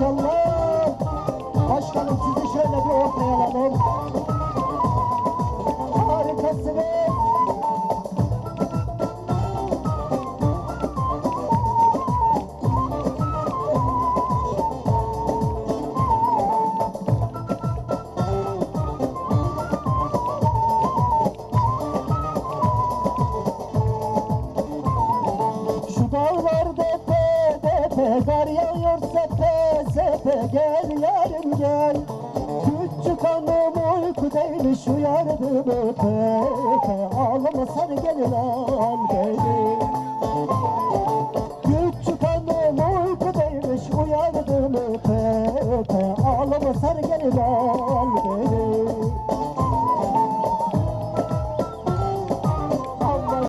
maşallah. Başkanım sizi şöyle bir ortaya alalım. Harikasınız. Şu dağlarda tepe kar yağıyor sepe sepe, gel yarim gel. Küçük hanım uyku değil şu yardım öpe. Ağlama sarı gelin